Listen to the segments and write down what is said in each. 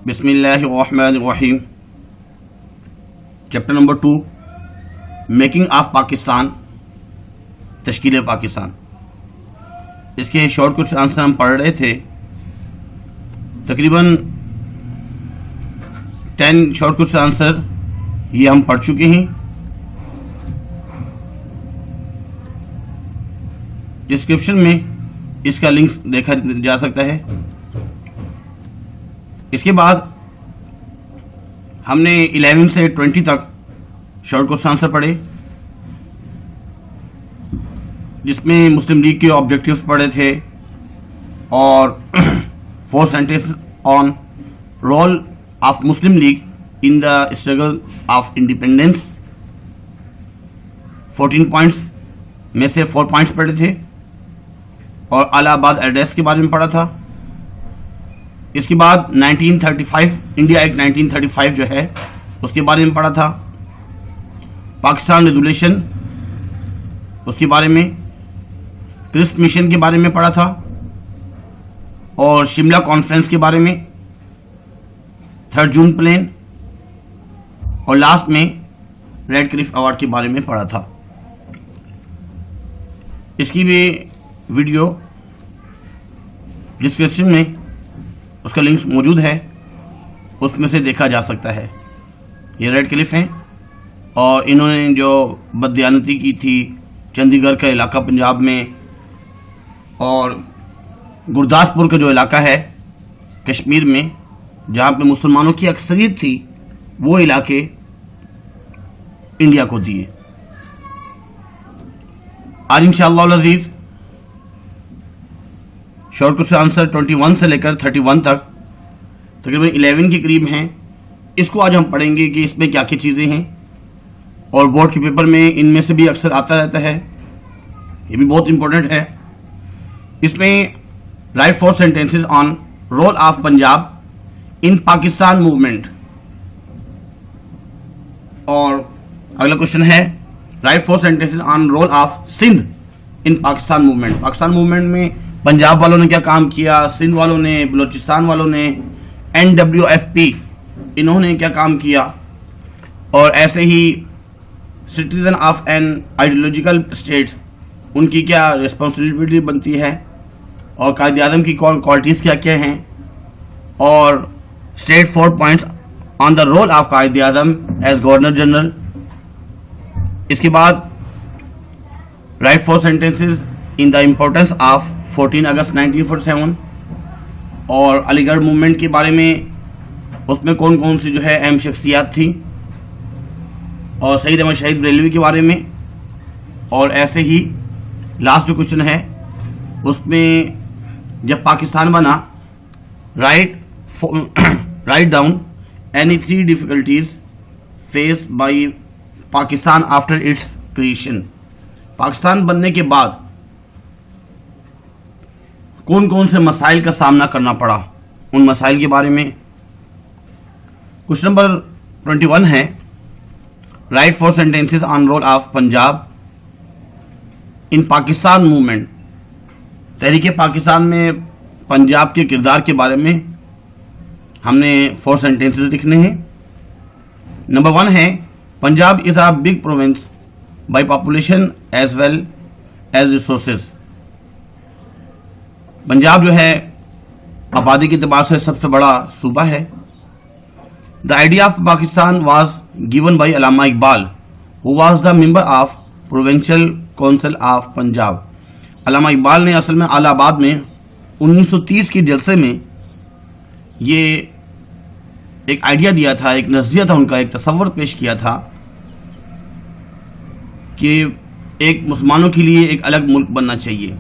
بسم اللہ الرحمن الرحیم. Chapter number 2 making of Pakistan, تشکیل پاکستان. اس کے شارٹ کوشچن آنسر ہم پڑھ رہے تھے. تقریباً 10 شارٹ کوشچن آنسر یہ ہم پڑھ چکے ہیں. ڈسکرپشن میں اس کا لنک دیکھا جا سکتا ہے. اس کے بعد ہم نے 11 سے 20 تک شارٹ کوشچن آنسر پڑھے، جس میں مسلم لیگ کے آبجیکٹیوز پڑھے تھے اور 4 sentences on role of Muslim League in the struggle of independence. 14 points میں سے 4 پوائنٹس پڑھے تھے اور الہ آباد ایڈریس کے بارے میں پڑھا تھا. اس کے بعد 1935 انڈیا ایکٹ 1935 جو ہے اس کے بارے میں پڑھا تھا. پاکستان ریزولیوشن اس کے بارے میں، کرسپ مشن کے بارے میں پڑھا تھا اور شملہ کانفرنس کے بارے میں، 3 جون پلان اور لاسٹ میں ریڈ کلف ایوارڈ کے بارے میں پڑھا تھا. اس کی بھی ویڈیو ڈسکرپشن میں اس کا لنک موجود ہے، اس میں سے دیکھا جا سکتا ہے. یہ ریڈ کلف ہیں اور انہوں نے جو بددیانتی کی تھی چندی گڑھ کا علاقہ پنجاب میں اور گرداسپور کا جو علاقہ ہے کشمیر میں جہاں پہ مسلمانوں کی اکثریت تھی، وہ علاقے انڈیا کو دیے. آج انشاءاللہ العزیز شارٹ کوشچن آنسر 21 سے لے کر 31 تک تقریباً 11 کے قریب ہیں. اس کو آج ہم پڑھیں گے کہ اس میں کیا کیا چیزیں ہیں، اور بورڈ کے پیپر میں ان میں سے بھی اکثر آتا رہتا ہے، یہ بھی بہت امپورٹنٹ ہے. اس میں write 4 sentences on role of Punjab in Pakistan movement, اور اگلا کوشچن ہے write 4 sentences on role of Sindh in Pakistan movement. Pakistan movement میں پنجاب والوں نے کیا کام کیا، سندھ والوں نے، بلوچستان والوں نے، NWFP انہوں نے کیا کام کیا، اور ایسے ہی citizen of an ideological state ان کی کیا رسپانسبلٹی بنتی ہے، اور قائد اعظم کی کوالٹیز کیا کیا ہیں، اور state 4 points on the role of Quaid Azam as governor general. اس کے بعد write 4 sentences in the importance of 14 August 1947 اور علی گڑھ موومنٹ کے بارے میں، اس میں کون کون سی جو ہے اہم شخصیات تھی، اور سید احمد شہید بریلوی کے بارے میں. اور ایسے ہی لاسٹ جو کوشچن ہے اس میں جب پاکستان بنا، write down any 3 difficulties face by Pakistan after its creation. Pakistan بننے کے بعد کون کون سے مسائل کا سامنا کرنا پڑا، ان مسائل کے بارے میں. کوشچن نمبر 21 ہے write 4 sentences on role of Punjab in Pakistan movement. تحریک پاکستان میں پنجاب کے کردار کے بارے میں ہم نے 4 سینٹنسز لکھنے ہیں. نمبر 1 ہے Punjab is a big province by population as well as resources. Punjab جو ہے آبادی کے اعتبار سے سب سے بڑا صوبہ ہے. The idea of Pakistan was given by Allama Iqbal who was the member of provincial council of Punjab. Allama Iqbal نے اصل میں الہ آباد میں 1930 کے جلسے میں یہ ایک آئیڈیا دیا تھا، ایک نظریہ تھا ان کا، ایک تصور پیش کیا تھا کہ ایک مسلمانوں کے لیے ایک الگ ملک بننا چاہیے،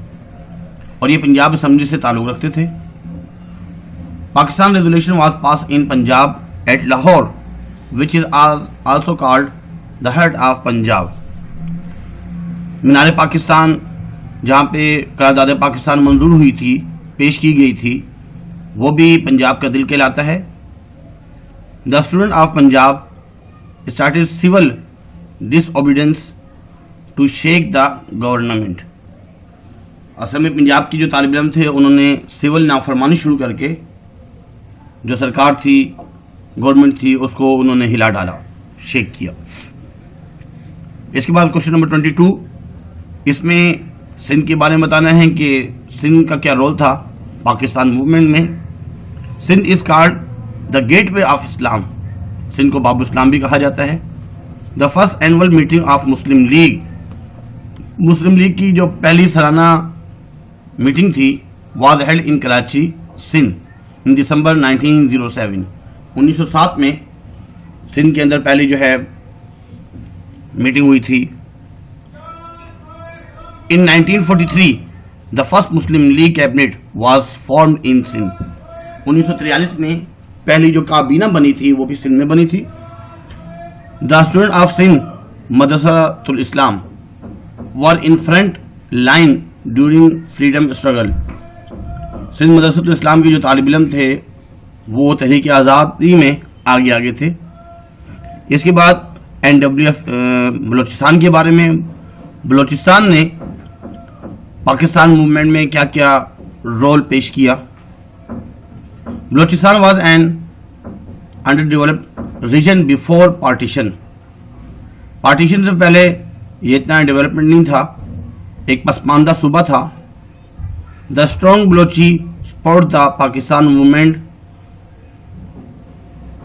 اور یہ پنجاب اسمبلی سے تعلق رکھتے تھے. Pakistan resolution was passed in Punjab at Lahore وچ is also called the heart of Punjab. Minar Pakistan جہاں پہ قرارداد پاکستان منظور ہوئی تھی، پیش کی گئی تھی، وہ بھی پنجاب کا دل کہلاتا ہے. The student of Punjab started civil disobedience to shake the government. اصل میں پنجاب کی جو طالب علم تھے انہوں نے سول نافرمانی شروع کر کے جو سرکار تھی، گورنمنٹ تھی، اس کو انہوں نے ہلا ڈالا، شیک کیا. اس کے بعد کوشچن نمبر 22، اس میں سندھ کے بارے میں بتانا ہے کہ سندھ کا کیا رول تھا پاکستان موومنٹ میں. Sindh is called the gateway of Islam, Sindh کو باب اسلام بھی کہا جاتا ہے. The first annual meeting of Muslim League, Muslim League کی جو پہلی سالانہ میٹنگ تھی was held in Karachi Sindh in December 1907، 1907 میں سندھ کے اندر پہلی جو ہے میٹنگ ہوئی تھی. In 1943 the first Muslim League cabinet was formed in Sindh. 1943 میں پہلی جو کابینہ بنی تھی وہ بھی سندھ میں بنی تھی. The students of Sindh مدرسۃ الاسلام were in front line during freedom struggle. Sindh مدرسۃ الاسلام کے جو طالب علم تھے وہ تحریک آزادی میں آگے تھے. اس کے بعد NWF بلوچستان کے بارے میں، بلوچستان نے پاکستان موومنٹ میں کیا کیا رول پیش کیا. Balochistan was an under developed region before partition, partition سے پہلے یہ اتنا ڈیولپمنٹ نہیں تھا، ایک پسماندہ صوبہ تھا. The strong Balochi support the Pakistan movement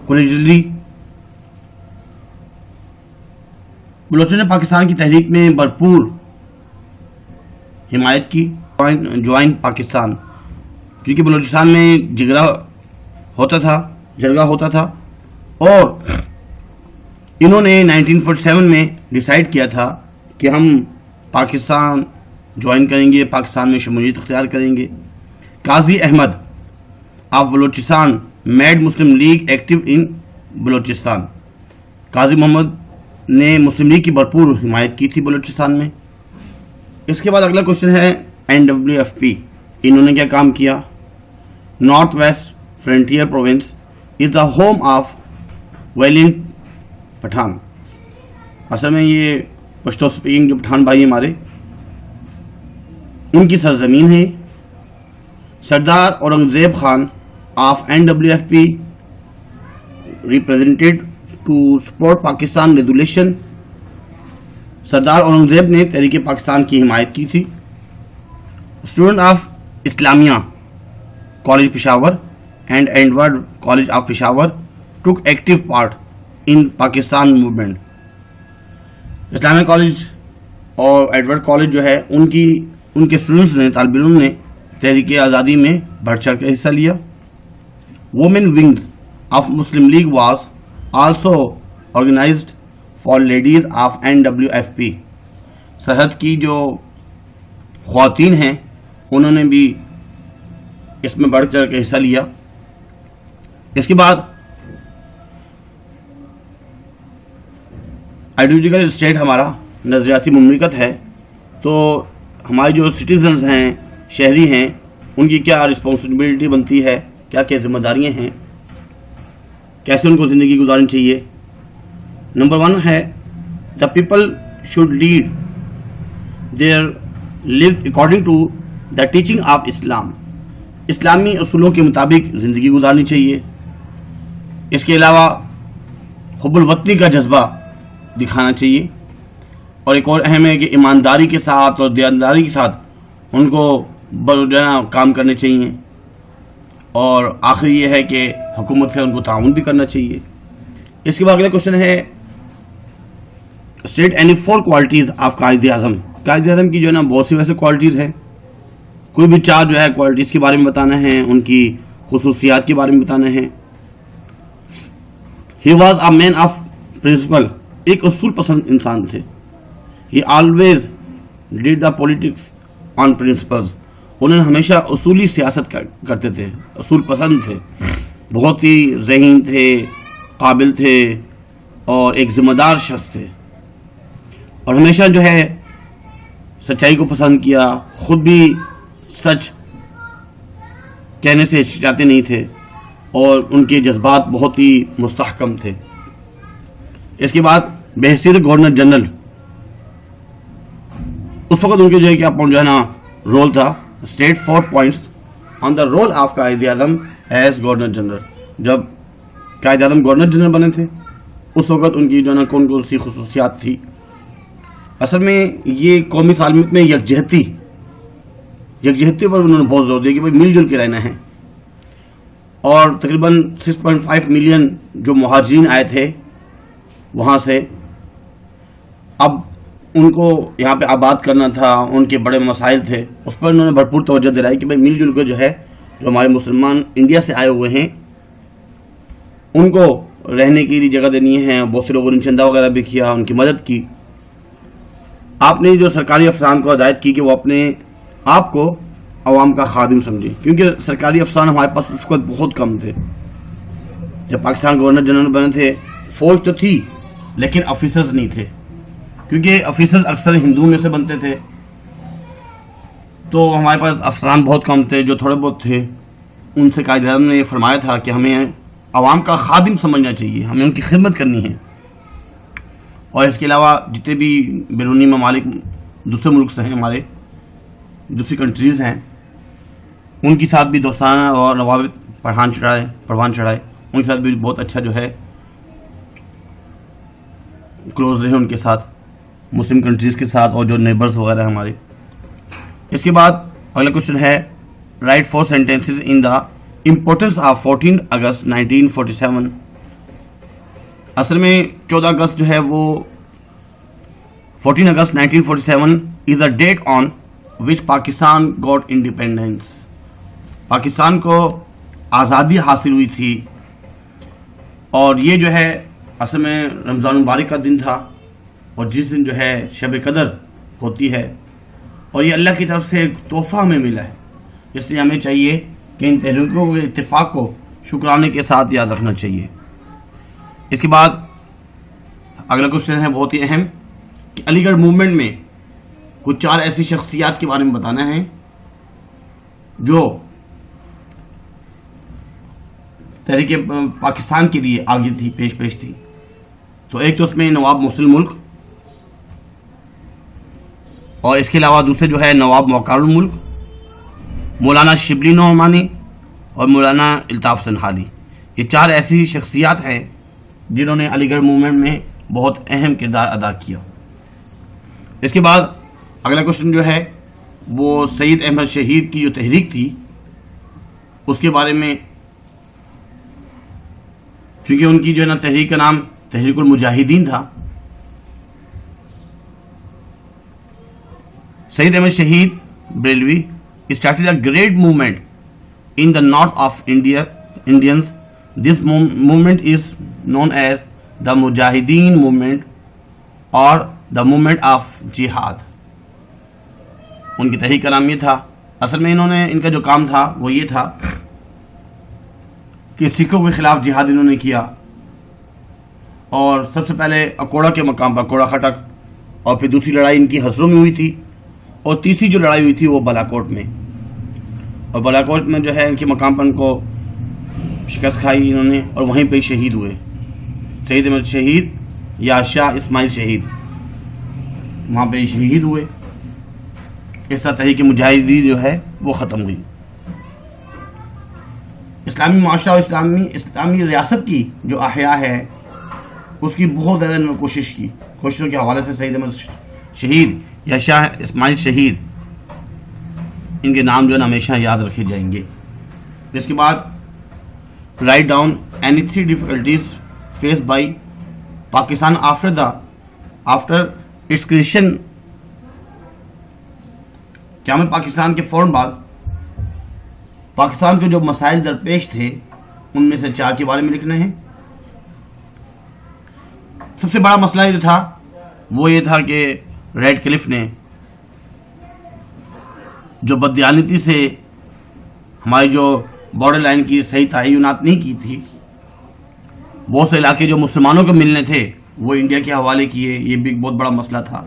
collegially, بلوچوں نے پاکستان کی تحریک میں بھرپور حمایت کی. جوائن پاکستان، کیونکہ بلوچستان میں جرگہ ہوتا تھا اور انہوں نے 1947 میں ڈیسائیڈ کیا تھا کہ ہم پاکستان جوائن کریں گے، پاکستان میں شمولیت اختیار کریں گے. Qazi Ahmad of Balochistan made Muslim League active in Balochistan, Qazi Muhammad نے مسلم لیگ کی بھرپور حمایت کی تھی بلوچستان میں. اس کے بعد اگلا کوشچن ہے NWFP، انہوں نے کیا کام کیا. North West Frontier Province is the home of valiant Pathan, اصل میں یہ پشتو سپیکنگ جو پٹھان بھائی ہمارے ان کی سرزمین ہے. Sardar Aurangzeb Khan of NWFP represented to support Pakistan resolution, Sardar Aurangzeb نے تحریک پاکستان کی حمایت کی تھی. Student of Islamia college Peshawar and Edward college of Peshawar took active part in Pakistan movement. Islamia college اور ایڈورڈ کالج جو ہے ان کے اسٹوڈنٹس نے، طالب علم نے تحریک آزادی میں بڑھ چڑھ کر حصہ لیا. Women wings of Muslim League was also organised for ladies of NWFP، Sarhad کی جو خواتین ہیں انہوں نے بھی اس میں بڑھ چڑھ کے حصہ لیا. اس کے بعد آئیڈیولوجیکل اسٹیٹ ہمارا نظریاتی مملکت ہے، تو ہمارے جو سٹیزنز ہیں، شہری ہیں، ان کی کیا رسپانسبلٹی بنتی ہے، کیا کیا ذمہ داریاں ہیں، کیسے ان کو زندگی گزارنی چاہیے. نمبر 1 ہے the people should lead their live according to the teaching of Islam, اسلامی اصولوں کے مطابق زندگی گزارنی چاہیے. اس کے علاوہ حب الوطنی کا جذبہ دکھانا چاہیے. اور ایک اور اہم ہے کہ ایمانداری کے ساتھ اور دیانتداری کے ساتھ ان کو بروزانہ کام کرنے چاہیے. اور آخری یہ ہے کہ حکومت سے ان کو تعاون بھی کرنا چاہیے. اس کے بعد اگلا کوشچن ہے state any 4 qualities of Quaid اعظم. قائد اعظم کی جو ہے نا بہت سی ویسے کوالٹیز ہیں، کوئی بھی 4 جو ہے کوالٹیز کے بارے میں بتانا ہے، ان کی خصوصیات کے بارے میں بتانا ہے. He was a man of principle, ایک اصول پسند انسان تھے. He always did the politics on principles, انہوں نے ہمیشہ اصولی سیاست کرتے تھے، اصول پسند تھے، بہت ہی ذہین تھے، قابل تھے اور ایک ذمہ دار شخص تھے. اور ہمیشہ جو ہے سچائی کو پسند کیا، خود بھی سچ کہنے سے ہچکچاتے نہیں تھے اور ان کے جذبات بہت ہی مستحکم تھے. اس کے بعد بحیثیت گورنر جنرل، اس وقت ان کے جو ہے کیا جو ہے نا رول تھا. State 4 points on the role of Quaid Azam as governor general. جب قائد اعظم گورنر جنرل بنے تھے اس وقت ان کی جو ہے نا کون کون سی خصوصیات تھی. اصل میں یہ قومی سالمیت میں یکجہتی پر انہوں نے بہت زور دیا کہ بھائی مل جل کے رہنا ہے. اور تقریباً 6.5 ملین جو مہاجرین آئے تھے وہاں سے، اب ان کو یہاں پہ آباد کرنا تھا، ان کے بڑے مسائل تھے، اس پر انہوں نے بھرپور توجہ دلائی کہ بھائی مل جل کے جو ہے جو ہمارے مسلمان انڈیا سے آئے ہوئے ہیں ان کو رہنے کے لیے جگہ دینی ہے. بہت سے لوگوں نے چندہ وغیرہ بھی کیا، ان کی مدد کی. آپ نے جو سرکاری افسران کو ہدایت کی کہ وہ اپنے آپ کو عوام کا خادم سمجھیں، کیونکہ سرکاری افسران ہمارے پاس اس وقت بہت کم تھے. جب پاکستان گورنر جنرل بنے تھے فوج تو تھی لیکن آفیسرز نہیں تھے، کیونکہ آفیسرز اکثر ہندو میں سے بنتے تھے. تو ہمارے پاس افسران بہت کم تھے. جو تھوڑے بہت تھے ان سے قائد اعظم نے یہ فرمایا تھا کہ ہمیں عوام کا خادم سمجھنا چاہیے، ہمیں ان کی خدمت کرنی ہے. اور اس کے علاوہ جتنے بھی بیرونی ممالک دوسرے ملک سے ہیں، ہمارے دوسری کنٹریز ہیں، ان کے ساتھ بھی دوستانہ اور روابط پروان چڑھائے، ان کے ساتھ بھی بہت اچھا جو ہے کلوز رہے ان کے ساتھ، مسلم کنٹریز کے ساتھ اور جو نیبرز وغیرہ ہمارے. اس کے بعد اگلا کوشچن ہے write 4 sentences in the importance of 14 August 1947. اصل میں 14 اگست جو ہے وہ 14 August 1947 is the date on which Pakistan got independence. Pakistan کو آزادی حاصل ہوئی تھی، اور یہ جو ہے اصل میں رمضان المبارک کا دن تھا، اور جس دن جو ہے شب قدر ہوتی ہے، اور یہ اللہ کی طرف سے ایک تحفہ ہمیں ملا ہے. اس لیے ہمیں چاہیے کہ ان تحریکوں کے اتفاق کو شکرانے کے ساتھ یاد رکھنا چاہیے. اس کے بعد اگلا کوشچن ہے بہت ہی اہم کہ علی گڑھ موومنٹ میں کچھ 4 ایسی شخصیات کے بارے میں بتانا ہے جو تحریک پاکستان کے لیے آگے تھی، پیش تھی. تو ایک تو اس میں نواب محسن ملک، اور اس کے علاوہ دوسرے جو ہے نواب وقار الملک، مولانا شبلی نعمانی اور مولانا الطاف سنہالی. یہ 4 ایسی شخصیات ہیں جنہوں نے علی گڑھ موومنٹ میں بہت اہم کردار ادا کیا. اس کے بعد اگلا کوشچن جو ہے وہ سید احمد شہید کی جو تحریک تھی اس کے بارے میں، کیونکہ ان کی جو ہے نا تحریک کا نام تحریک المجاہدین تھا. سید احمد شہید Barelvi started a great movement in the north of Indians. This movement is known as the Mujahideen movement or the movement of jihad. ان کی تحریک کا نام یہ تھا. اصل میں ان کا جو کام تھا وہ یہ تھا کہ سکھوں کے خلاف جہاد انہوں نے کیا، اور سب سے پہلے اکوڑا کے مقام پر اکوڑا خٹک، اور پھر دوسری لڑائی ان کی ہزروں میں ہوئی تھی، اور تیسری جو لڑائی ہوئی تھی وہ بالاکوٹ میں. اور بالاکوٹ میں جو ہے ان کے مقام پر ان کو شکست کھائی انہوں نے، اور وہیں پہ شہید ہوئے. سید احمد شہید یا شاہ اسماعیل شہید وہاں پہ شہید ہوئے. اس طرح تحریک مجاہدین جو ہے وہ ختم ہوئی. اسلامی معاشرہ اور اسلامی ریاست کی جو احیاء ہے اس کی بہت زیادہ انہوں نے کوششوں کے حوالے سے سید احمد شہید یا شاہ اسماعیل شہید ان کے نام جو ہے نا ہمیشہ یاد رکھے جائیں گے. اس کے بعد write down any 3 difficulties face by Pakistan after its creation. کیا ہمیں پاکستان کے فوراً بعد پاکستان کے جو مسائل درپیش تھے ان میں سے 4 کے بارے میں لکھنا ہے. سب سے بڑا مسئلہ جو تھا وہ یہ تھا کہ ریڈ کلف نے جو بددیانتی سے ہماری جو بارڈر لائن کی صحیح تعینات نہیں کی تھی، بہت سے علاقے جو مسلمانوں کو ملنے تھے وہ انڈیا کے حوالے کیے. یہ بھی ایک بہت بڑا مسئلہ تھا.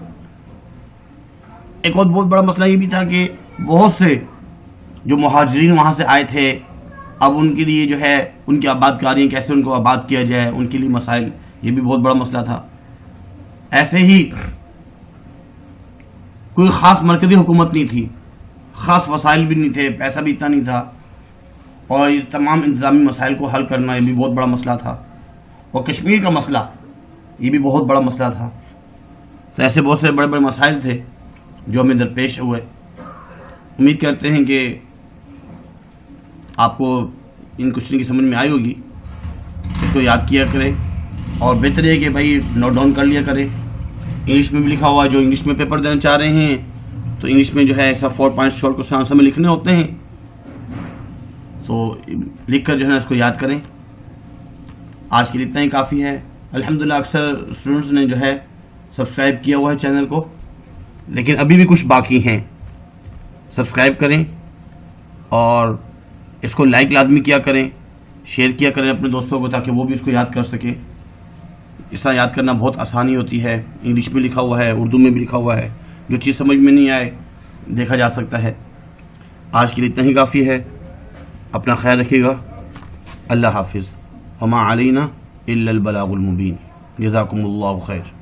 ایک اور بہت بڑا مسئلہ یہ بھی تھا کہ بہت سے جو مہاجرین وہاں سے آئے تھے، اب ان کے لیے جو ہے ان کی آباد کاری کیسے ان کو آباد کیا جائے، ان کے لیے مسائل، یہ بھی بہت بڑا مسئلہ تھا. ایسے ہی کوئی خاص مرکزی حکومت نہیں تھی، خاص وسائل بھی نہیں تھے، پیسہ بھی اتنا نہیں تھا، اور یہ تمام انتظامی مسائل کو حل کرنا یہ بھی بہت بڑا مسئلہ تھا، اور کشمیر کا مسئلہ یہ بھی بہت بڑا مسئلہ تھا. تو ایسے بہت سے بڑے بڑے مسائل تھے جو ہمیں درپیش ہوئے. امید کرتے ہیں کہ آپ کو ان کوشچن کی سمجھ میں آئی ہوگی. اس کو یاد کیا کریں، اور بہتر ہے کہ بھائی نوٹ ڈاؤن کر لیا کریں. انگلش میں بھی لکھا ہوا ہے، جو انگلش میں پیپر دینا چاہ رہے ہیں تو انگلش میں جو ہے ایسا 4 پوائنٹس شارٹ کوشچن آنسر میں لکھنے ہوتے ہیں، تو لکھ کر جو ہے نا اس کو یاد کریں. آج کے لیے اتنا ہی کافی ہے. الحمدللہ اکثر اسٹوڈنٹس نے جو ہے سبسکرائب کیا ہوا ہے چینل کو، لیکن ابھی بھی کچھ باقی ہیں. سبسکرائب کریں اور اس کو لائک لازمی کیا کریں، شیئر کیا کریں اپنے دوستوں کو تاکہ وہ بھی اس کو یاد کر سکیں. اس طرح یاد کرنا بہت آسانی ہوتی ہے. انگلش میں لکھا ہوا ہے، اردو میں بھی لکھا ہوا ہے. جو چیز سمجھ میں نہیں آئے دیکھا جا سکتا ہے. آج کے لیے اتنا ہی کافی ہے. اپنا خیال رکھیے گا. اللہ حافظ. وما علینا الا البلاغ المبین. جزاکم اللہ خیر.